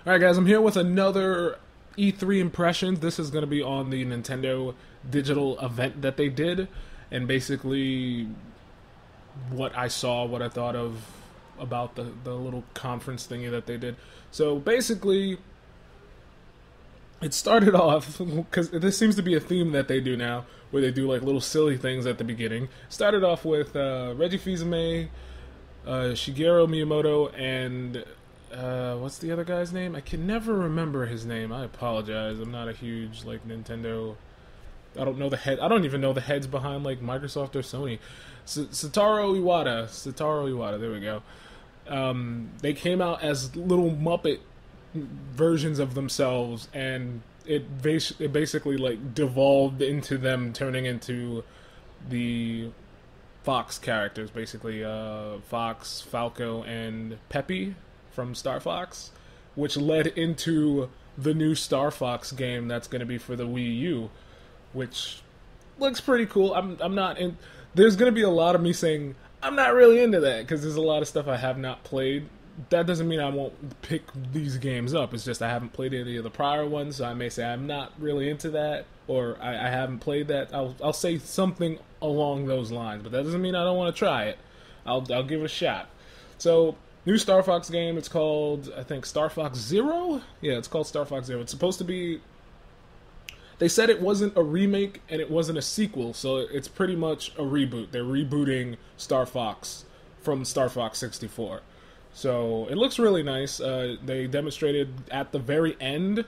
Alright guys, I'm here with another E3 impressions. This is going to be on the Nintendo digital event that they did, and basically what I saw, what I thought of about the little conference thingy that they did. So basically, it started off, because this seems to be a theme that they do now, where they do like little silly things at the beginning. Started off with Reggie Fils-Aimé, Shigeru Miyamoto, and what's the other guy's name? I can never remember his name. I apologize. I'm not a huge like Nintendo. I don't know the head. I don't even know the heads behind like Microsoft or Sony. Satoru Iwata. Satoru Iwata. There we go. They came out as little Muppet versions of themselves, and it basically like devolved into them turning into the Fox characters, basically Fox, Falco, and Peppy from Star Fox, which led into the new Star Fox game that's going to be for the Wii U, which looks pretty cool. I'm not in. There's going to be a lot of me saying I'm not really into that because there's a lot of stuff I have not played. That doesn't mean I won't pick these games up. It's just I haven't played any of the prior ones, so I may say I'm not really into that, or I haven't played that. I'll say something along those lines, but that doesn't mean I don't want to try it. I'll give it a shot. So, new Star Fox game. It's called, I think, Star Fox Zero? Yeah, it's called Star Fox Zero. It's supposed to be... They said it wasn't a remake and it wasn't a sequel, so it's pretty much a reboot. They're rebooting Star Fox from Star Fox 64. So, it looks really nice. They demonstrated at the very end,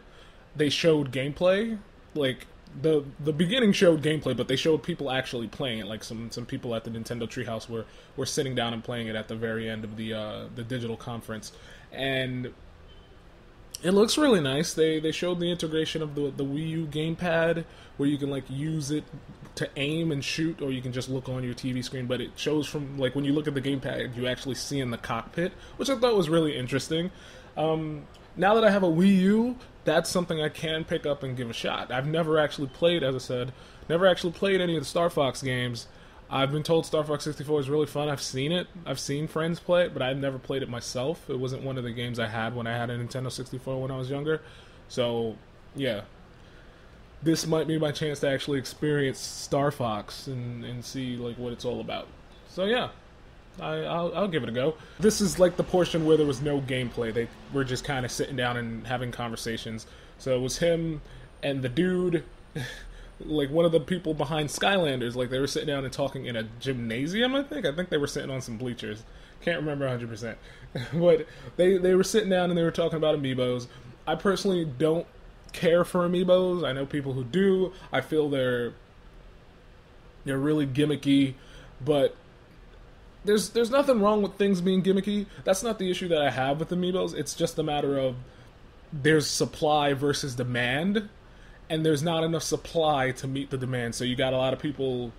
they showed gameplay. Like, the beginning showed gameplay, but they showed people actually playing it. Like, some people at the Nintendo Treehouse were sitting down and playing it at the very end of the digital conference. And it looks really nice. They showed the integration of the Wii U gamepad, where you can, like, use it to aim and shoot, or you can just look on your TV screen, but it shows from, like, when you look at the gamepad, you actually see in the cockpit, which I thought was really interesting. Now that I have a Wii U, that's something I can pick up and give a shot. I've never actually played, as I said, never actually played any of the Star Fox games. I've been told Star Fox 64 is really fun. I've seen it. I've seen friends play it, but I've never played it myself. It wasn't one of the games I had when I had a Nintendo 64 when I was younger. So, yeah. This might be my chance to actually experience Star Fox and see like what it's all about. So yeah, I'll give it a go. This is like the portion where there was no gameplay. They were just kind of sitting down and having conversations. So it was him and the dude, like one of the people behind Skylanders. Like they were sitting down and talking in a gymnasium. I think they were sitting on some bleachers. Can't remember 100%, but they were sitting down and they were talking about Amiibos. I personally don't care for Amiibos. I know people who do. I feel they're really gimmicky, but there's nothing wrong with things being gimmicky. That's not the issue that I have with Amiibos. It's just a matter of there's supply versus demand, and there's not enough supply to meet the demand. So you got a lot of people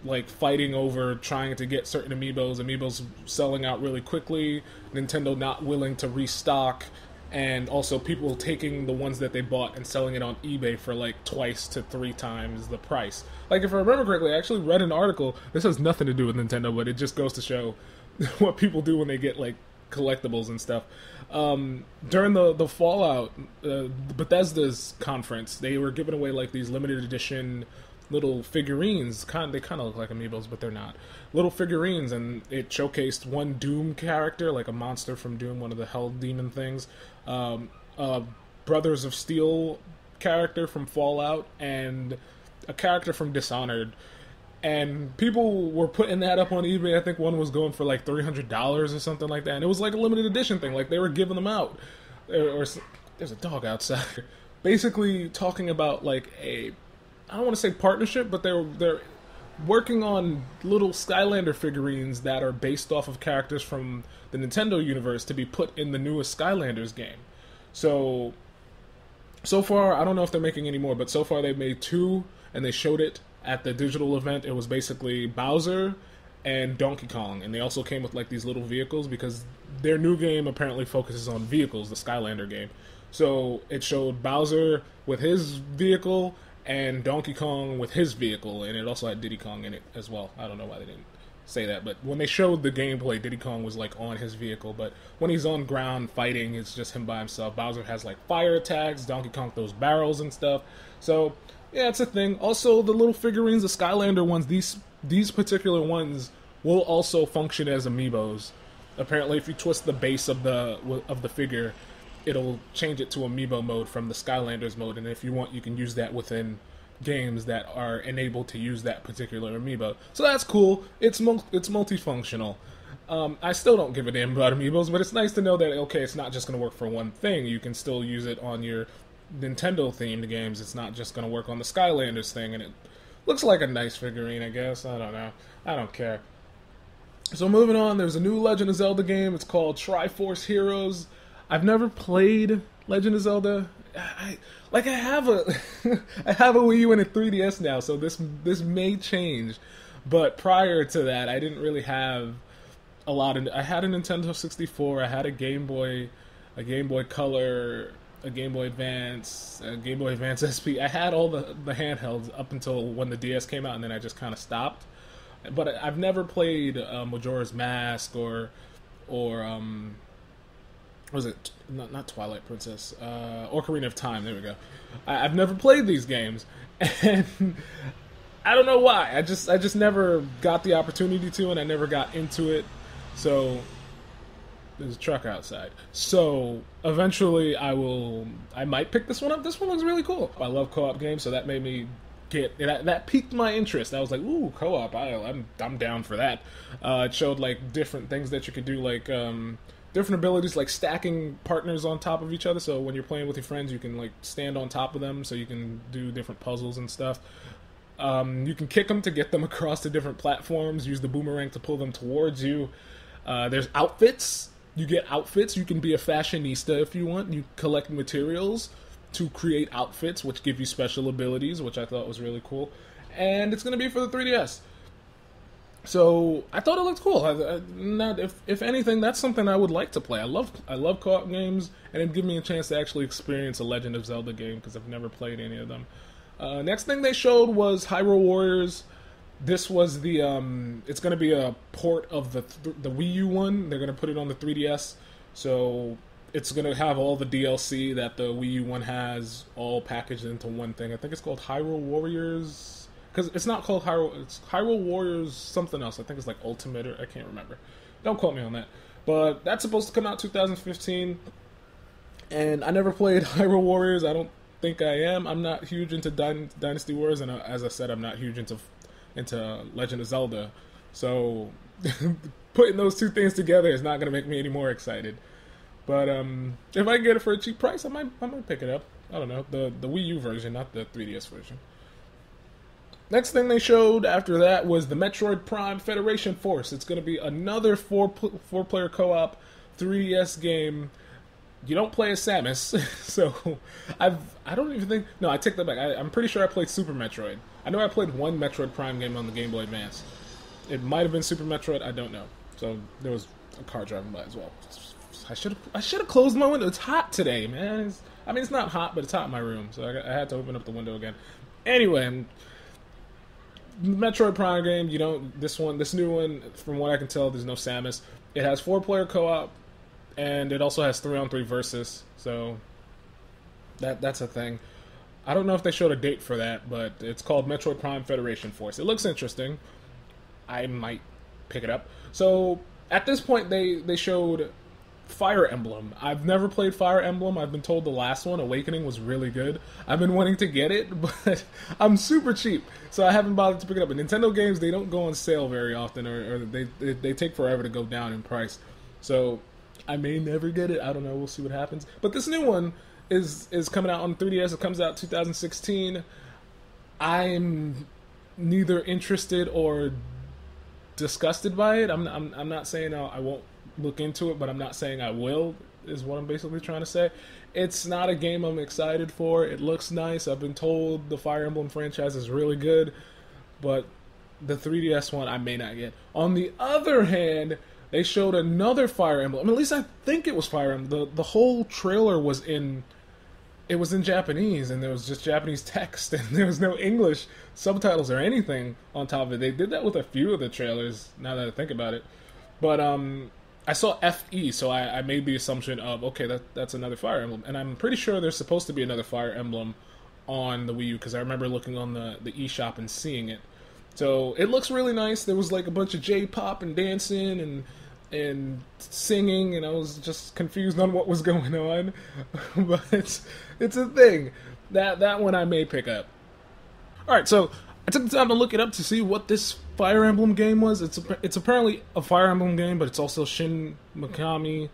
like fighting over trying to get certain Amiibos selling out really quickly, Nintendo not willing to restock, and also people taking the ones that they bought and selling it on eBay for like twice to 3 times the price. Like if I remember correctly, I actually read an article, this has nothing to do with Nintendo, but it just goes to show what people do when they get like collectibles and stuff. During the Fallout, Bethesda's conference, they were giving away like these limited edition little figurines. They kind of look like Amiibos, but they're not. Little figurines, and it showcased one Doom character, like a monster from Doom, one of the Hell Demon things, a Brothers of Steel character from Fallout, and a character from Dishonored. And people were putting that up on eBay. I think one was going for like $300 or something like that. And it was like a limited edition thing. Like they were giving them out. Or there's a dog outside. Basically talking about like I don't want to say partnership, but they're working on little Skylander figurines that are based off of characters from the Nintendo universe to be put in the newest Skylanders game. So far, I don't know if they're making any more, but so far they've made 2, and they showed it at the digital event. It was basically Bowser and Donkey Kong, and they also came with like these little vehicles because their new game apparently focuses on vehicles, the Skylander game. So it showed Bowser with his vehicle and Donkey Kong with his vehicle, and it also had Diddy Kong in it as well. I don't know why they didn't say that, but when they showed the gameplay, Diddy Kong was like on his vehicle, but when he's on ground fighting, it's just him by himself. Bowser has like fire attacks, Donkey Kong throws barrels and stuff. So yeah, it's a thing. Also, the little figurines, the Skylander ones, these particular ones will also function as amiibos. Apparently, if you twist the base of the figure, it'll change it to amiibo mode from the Skylanders mode, and if you want, you can use that within games that are enabled to use that particular amiibo. So that's cool. It's multifunctional. I still don't give a damn about amiibos, but it's nice to know that, okay, it's not just going to work for one thing. You can still use it on your Nintendo-themed games. It's not just going to work on the Skylanders thing, and it looks like a nice figurine, I guess. I don't know. I don't care. So moving on, there's a new Legend of Zelda game. It's called Triforce Heroes. I've never played Legend of Zelda. I have a I have a Wii U and a 3DS now, so this may change. But prior to that, I didn't really have a lot of. I had a Nintendo 64, I had a Game Boy Color, a Game Boy Advance, a Game Boy Advance SP. I had all the handhelds up until when the DS came out, and then I just kind of stopped. But I've never played Majora's Mask or was it not Twilight Princess, Ocarina of Time? There we go. I've never played these games, and I don't know why. I just never got the opportunity to, and I never got into it. So there's a truck outside. So eventually, I might pick this one up. This one looks really cool. I love co-op games, so that made me that piqued my interest. I was like, ooh, co-op. I'm down for that. It showed like different things that you could do, like different abilities, like stacking partners on top of each other. So when you're playing with your friends, you can like stand on top of them, so you can do different puzzles and stuff. You can kick them to get them across to different platforms. Use the boomerang to pull them towards you. There's outfits. You get outfits. You can be a fashionista if you want. You collect materials to create outfits, which give you special abilities, which I thought was really cool. And it's going to be for the 3DS. So I thought it looked cool. If anything, that's something I would like to play. I love co-op games, and it'd give me a chance to actually experience a Legend of Zelda game, because I've never played any of them. Next thing they showed was Hyrule Warriors. This was the it's going to be a port of the Wii U one. They're going to put it on the 3DS, so it's going to have all the DLC that the Wii U one has all packaged into one thing. I think it's called Hyrule Warriors. Because it's not called Hyrule, it's Hyrule Warriors something else. I think it's like Ultimate, or I can't remember. Don't quote me on that. But that's supposed to come out 2015. And I never played Hyrule Warriors. I don't think I am. I'm not huge into Dynasty Wars, and as I said, I'm not huge into Legend of Zelda. So putting those two things together is not going to make me any more excited. But if I can get it for a cheap price, I might pick it up. I don't know, the Wii U version, not the 3DS version. Next thing they showed after that was the Metroid Prime Federation Force. It's going to be another four-player co-op 3DS game. You don't play as Samus, so I don't even think... No, I take that back. I'm pretty sure I played Super Metroid. I know I played one Metroid Prime game on the Game Boy Advance. It might have been Super Metroid, I don't know. So there was a car driving by as well. I should have closed my window. It's hot today, man. It's not hot, but it's hot in my room, so I had to open up the window again. Anyway, Metroid Prime game, this new one, from what I can tell, there's no Samus. It has 4-player co-op, and it also has 3-on-3 versus, so that's a thing. I don't know if they showed a date for that, but it's called Metroid Prime Federation Force. It looks interesting. I might pick it up. So at this point, they showed Fire Emblem. I've never played Fire Emblem. I've been told the last one, Awakening, was really good. I've been wanting to get it, but I'm super cheap, so I haven't bothered to pick it up. But Nintendo games, they don't go on sale very often, or they take forever to go down in price. So I may never get it. I don't know. We'll see what happens. But this new one is coming out on 3DS. It comes out 2016. I'm neither interested or disgusted by it. I'm not saying I won't look into it, but I'm not saying I will, is what I'm basically trying to say. It's not a game I'm excited for. It looks nice. I've been told the Fire Emblem franchise is really good, but the 3DS one I may not get. On the other hand, they showed another Fire Emblem. At least I think it was Fire Emblem. The whole trailer was in it was in Japanese, and there was just Japanese text, and there was no English subtitles or anything on top of it. They did that with a few of the trailers, now that I think about it. But I saw FE, so I made the assumption of, okay, that's another Fire Emblem. And I'm pretty sure there's supposed to be another Fire Emblem on the Wii U, because I remember looking on the eShop and seeing it. So it looks really nice. There was like a bunch of J-pop and dancing and singing, and I was just confused on what was going on. But it's a thing. That one I may pick up. Alright, so I took the time to look it up to see what this Fire Emblem game was. It's apparently a Fire Emblem game, but it's also Shin Megami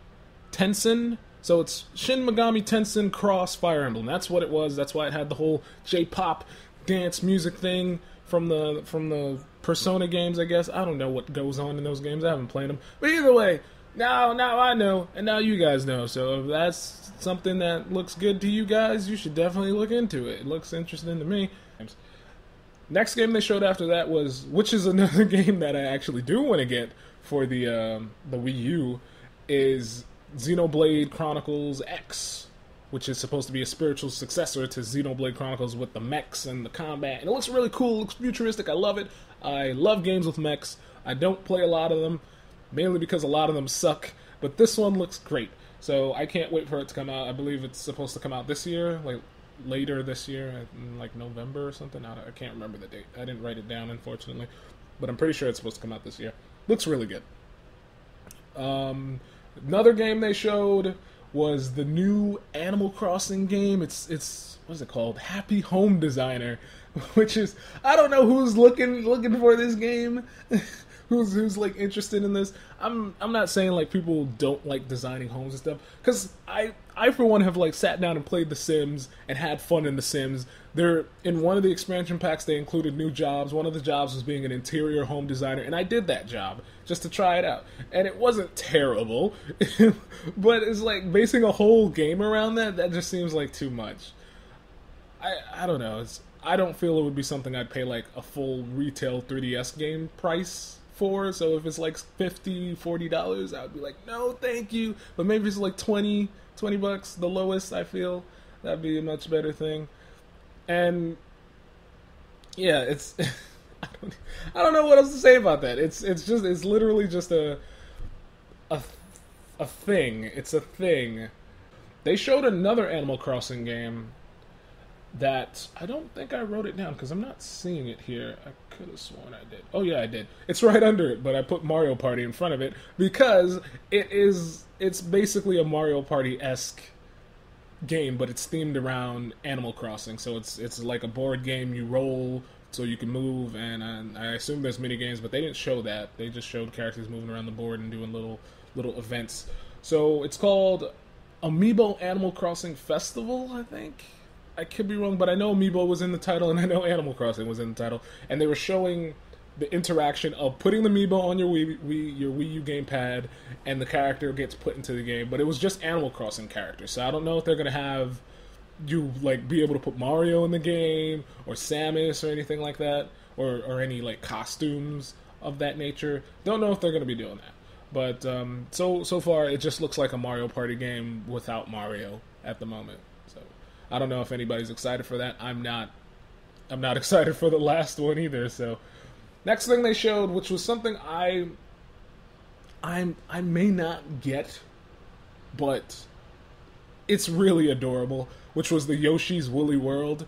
Tensei. So it's Shin Megami Tensei Cross Fire Emblem. That's what it was. That's why it had the whole J-pop dance music thing from the Persona games, I guess. I don't know what goes on in those games. I haven't played them. But either way, now I know, and now you guys know. So if that's something that looks good to you guys, you should definitely look into it. It looks interesting to me. Next game they showed after that was, which is another game that I actually do want to get for the Wii U, is Xenoblade Chronicles X, which is supposed to be a spiritual successor to Xenoblade Chronicles with the mechs and the combat. And it looks really cool, it looks futuristic, I love it. I love games with mechs. I don't play a lot of them, mainly because a lot of them suck, but this one looks great. So I can't wait for it to come out. I believe it's supposed to come out this year, like later this year, in like November or something. I can't remember the date. I didn't write it down, unfortunately, but I'm pretty sure it's supposed to come out this year. Looks really good. Another game they showed was the new Animal Crossing game. It's what is it called? Happy Home Designer, which is, I don't know who's looking for this game. Who's like interested in this. I'm not saying like people don't like designing homes and stuff, because I for one have like sat down and played The Sims and had fun in The Sims. There, in one of the expansion packs, they included new jobs. One of the jobs was being an interior home designer, and I did that job just to try it out, and it wasn't terrible. But it's like basing a whole game around that just seems like too much. I don't know. I don't feel it would be something I'd pay like a full retail 3DS game price for. So if it's like $50, $40, I would be like, no, thank you. But maybe it's like $20 bucks, the lowest. I feel that'd be a much better thing. And yeah, it's I don't know what else to say about that. It's literally just a thing. It's a thing. They showed another Animal Crossing game that I don't think I wrote it down because I'm not seeing it here. I could have sworn I did. Oh yeah, I did. It's right under it, but I put Mario Party in front of it because it's basically a Mario Party-esque game, but it's themed around Animal Crossing. So it's like a board game. You roll so you can move, and I assume there's mini games, but they didn't show that. They just showed characters moving around the board and doing little events. So it's called Amiibo Animal Crossing Festival, I think. I could be wrong, but I know Amiibo was in the title, and I know Animal Crossing was in the title, and they were showing the interaction of putting the Amiibo on your Wii U gamepad, and the character gets put into the game. But it was just Animal Crossing characters, so I don't know if they're gonna have you like be able to put Mario in the game or Samus or anything like that, or any like costumes of that nature. Don't know if they're gonna be doing that. But so far it just looks like a Mario Party game without Mario at the moment. So I don't know if anybody's excited for that. I'm not excited for the last one either. So next thing they showed, which was something I may not get, but it's really adorable, which was the Yoshi's Woolly World.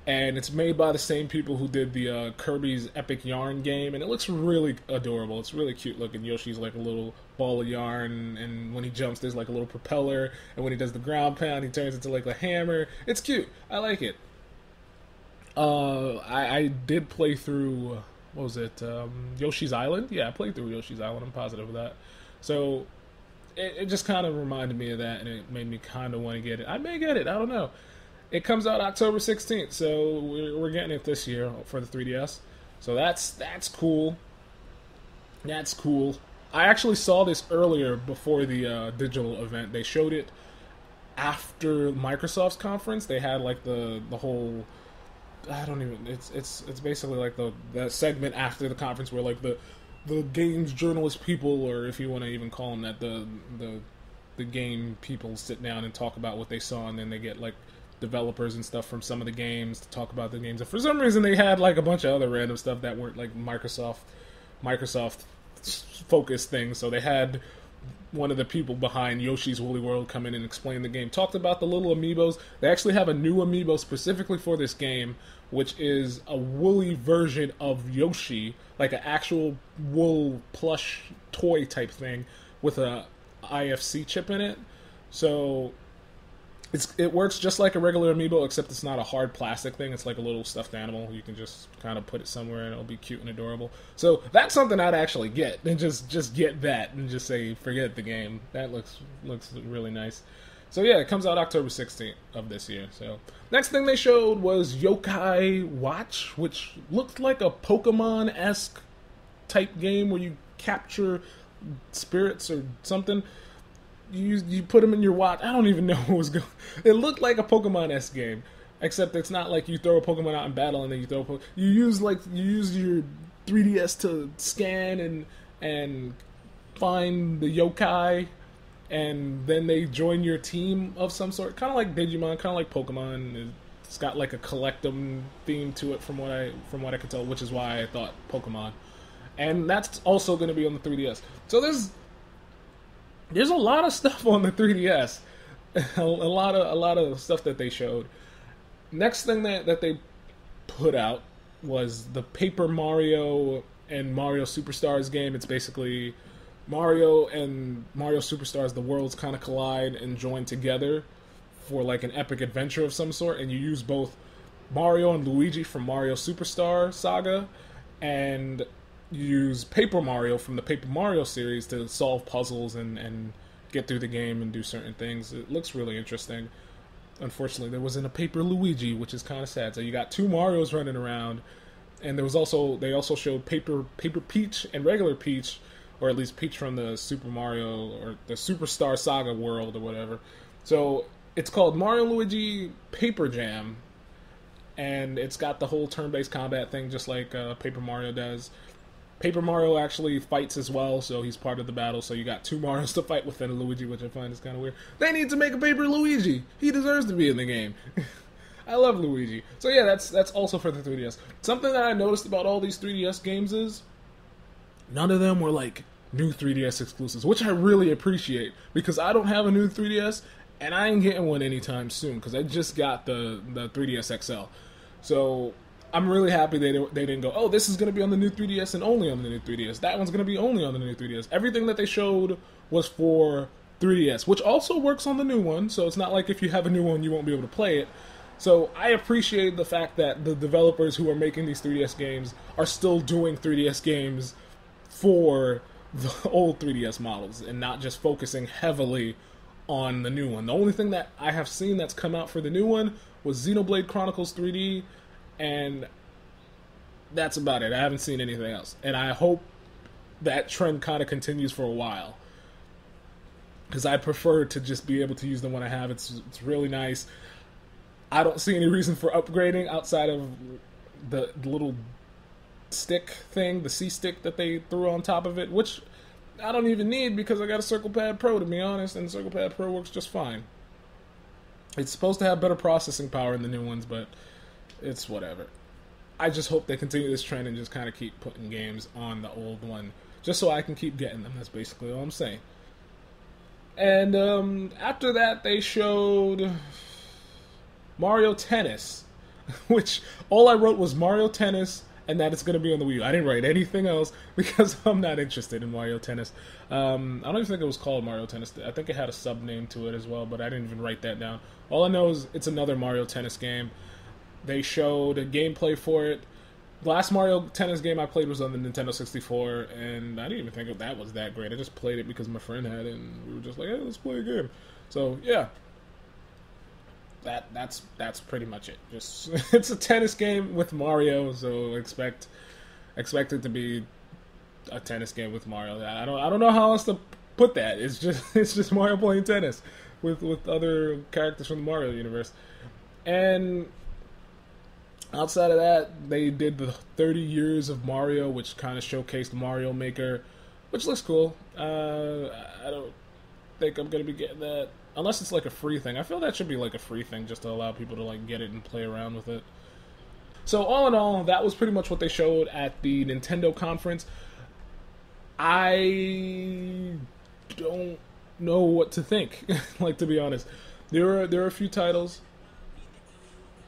And it's made by the same people who did the Kirby's Epic Yarn game, and it looks really adorable. It's really cute looking. Yoshi's like a little ball of yarn, and when he jumps, there's like a little propeller, and when he does the ground pound, he turns into like a hammer. It's cute. I like it. I did play through, what was it, Yoshi's Island? Yeah, I played through Yoshi's Island. I'm positive of that. So it just kind of reminded me of that, and it made me kind of want to get it. I may get it. I don't know. It comes out October 16th, so we're getting it this year for the 3DS. So that's cool. That's cool. I actually saw this earlier before the digital event. They showed it after Microsoft's conference. They had like the whole, I don't even, it's basically like the segment after the conference where like the games journalist people, or if you want to even call them that, the game people sit down and talk about what they saw, and then they get like developers and stuff from some of the games to talk about the games. And for some reason, they had like a bunch of other random stuff that weren't like Microsoft focused things. So they had one of the people behind Yoshi's Woolly World come in and explain the game. Talked about the little amiibos. They actually have a new amiibo specifically for this game, which is a woolly version of Yoshi, like an actual wool plush toy type thing with a IFC chip in it. So it works just like a regular amiibo, except it's not a hard plastic thing. It's like a little stuffed animal. You can just kind of put it somewhere and it'll be cute and adorable. So that's something I'd actually get, and just get that and just say forget the game. That looks really nice. So yeah, it comes out October 16th of this year. So next thing they showed was Yokai Watch, which looked like a Pokemon-esque type game where you capture spirits or something. You put them in your watch. I don't even know what was going. It looked like a Pokemon-esque game, except it's not like you throw a Pokemon out in battle and then you throw you use your 3DS to scan and find the yokai, and then they join your team of some sort. Kind of like Digimon, kind of like Pokemon. It's got like a collect-'em theme to it, from what I can tell, which is why I thought Pokemon. And that's also going to be on the 3DS. So there's a lot of stuff on the 3DS, a lot of stuff that they showed. Next thing that they put out was the Paper Mario and Mario Superstars game. It's basically Mario and Mario Superstars, the worlds kind of collide and join together for like an epic adventure of some sort, and you use both Mario and Luigi from Mario Superstar Saga, and you use Paper Mario from the Paper Mario series to solve puzzles and get through the game and do certain things. It looks really interesting. Unfortunately, there wasn't a Paper Luigi, which is kind of sad. So you got two Marios running around, and they also showed Paper Peach and regular Peach, or at least Peach from the Super Mario or the Superstar Saga world or whatever. So it's called Mario and Luigi Paper Jam, and it's got the whole turn-based combat thing just like Paper Mario does. Paper Mario actually fights as well, so he's part of the battle. So you got two Marios to fight within a Luigi, which I find is kind of weird. They need to make a Paper Luigi. He deserves to be in the game. I love Luigi. So yeah, that's also for the 3DS. Something that I noticed about all these 3DS games is none of them were like new 3DS exclusives, which I really appreciate, because I don't have a new 3DS, and I ain't getting one anytime soon, because I just got the 3DS XL. So I'm really happy they didn't go, oh, this is going to be on the new 3DS and only on the new 3DS. That one's going to be only on the new 3DS. Everything that they showed was for 3DS, which also works on the new one, so it's not like if you have a new one you won't be able to play it. So I appreciate the fact that the developers who are making these 3DS games are still doing 3DS games for the old 3DS models and not just focusing heavily on the new one. The only thing that I have seen that's come out for the new one was Xenoblade Chronicles 3D, and that's about it. I haven't seen anything else. And I hope that trend kind of continues for a while, because I prefer to just be able to use the one I have. It's really nice. I don't see any reason for upgrading outside of the little stick thing, the C-stick that they threw on top of it, which I don't even need because I got a Circle Pad Pro, to be honest, and the Circle Pad Pro works just fine. It's supposed to have better processing power in the new ones, but it's whatever. I just hope they continue this trend and just kind of keep putting games on the old one, just so I can keep getting them. That's basically all I'm saying. And after that, they showed Mario Tennis, which all I wrote was Mario Tennis and that it's going to be on the Wii U. I didn't write anything else because I'm not interested in Mario Tennis. I don't even think it was called Mario Tennis. I think it had a sub-name to it as well, but I didn't even write that down. All I know is it's another Mario Tennis game. They showed a gameplay for it. The last Mario Tennis game I played was on the Nintendo 64, and I didn't even think that was that great. I just played it because my friend had it, and we were just like, hey, let's play a game. So, yeah. That's pretty much it. Just it's a tennis game with Mario, so expect it to be a tennis game with Mario. I don't know how else to put that. It's just Mario playing tennis with other characters from the Mario universe. And outside of that, they did the 30 years of Mario, which kind of showcased Mario Maker, which looks cool. I don't think I'm gonna be getting that. unless it's like a free thing. I feel that should be like a free thing just to allow people to like get it and play around with it. So all in all, that was pretty much what they showed at the Nintendo conference. I don't know what to think. Like, to be honest, there are a few titles.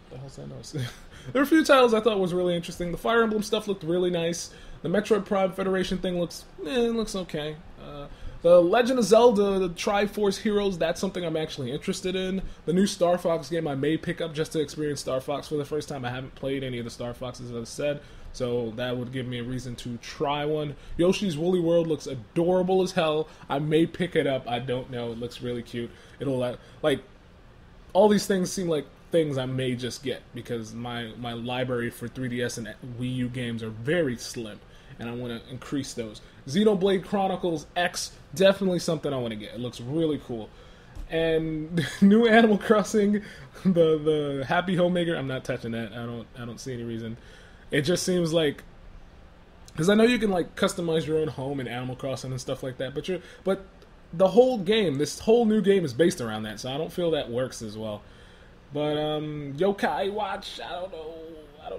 What the hell's that noise? There are a few titles I thought was really interesting. The Fire Emblem stuff looked really nice. The Metroid Prime Federation thing looks okay. The Legend of Zelda, the Triforce Heroes, that's something I'm actually interested in. The new Star Fox game I may pick up just to experience Star Fox for the first time. I haven't played any of the Star Foxes, as I said, so that would give me a reason to try one. Yoshi's Woolly World looks adorable as hell. I may pick it up. I don't know. It looks really cute. It'll, like, all these things seem like things I may just get because my library for 3DS and Wii U games are very slim, and I want to increase those. Xenoblade Chronicles X, definitely something I want to get. It looks really cool. And new Animal Crossing, the Happy Homemaker, I'm not touching that. I don't see any reason. It just seems like, because I know you can like customize your own home in Animal Crossing and stuff like that, but the whole game, this whole new game is based around that, so I don't feel that works as well. But Yokai Watch, I don't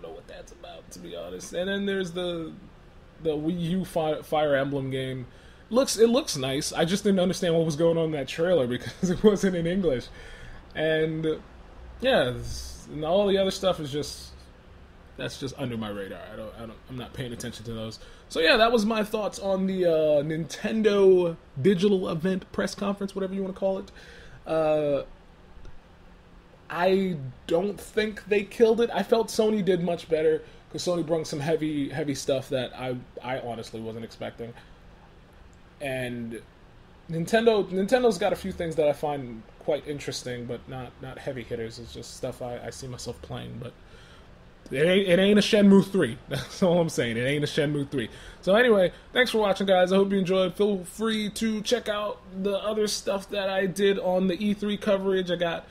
know what that's about, to be honest. And then there's the Wii U Fire Emblem game. It looks nice. I just didn't understand what was going on in that trailer because it wasn't in English. And yeah, and all the other stuff is just under my radar. I'm not paying attention to those. So yeah, that was my thoughts on the Nintendo digital event press conference, whatever you want to call it. I don't think they killed it. I felt Sony did much better because Sony brought some heavy stuff that I honestly wasn't expecting. And Nintendo's got a few things that I find quite interesting, but not heavy hitters. It's just stuff I see myself playing, but it ain't a Shenmue 3. That's all I'm saying. It ain't a Shenmue 3. So anyway, thanks for watching, guys. I hope you enjoyed. Feel free to check out the other stuff that I did on the E3 coverage. I got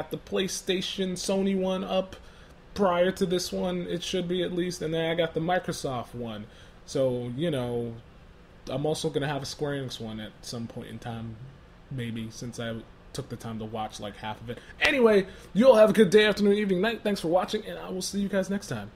the PlayStation Sony one up prior to this one, it should be at least, and then I got the Microsoft one. So, you know, I'm also going to have a Square Enix one at some point in time, maybe, since I took the time to watch like half of it. Anyway, you all have a good day, afternoon, evening, night. Thanks for watching, and I will see you guys next time.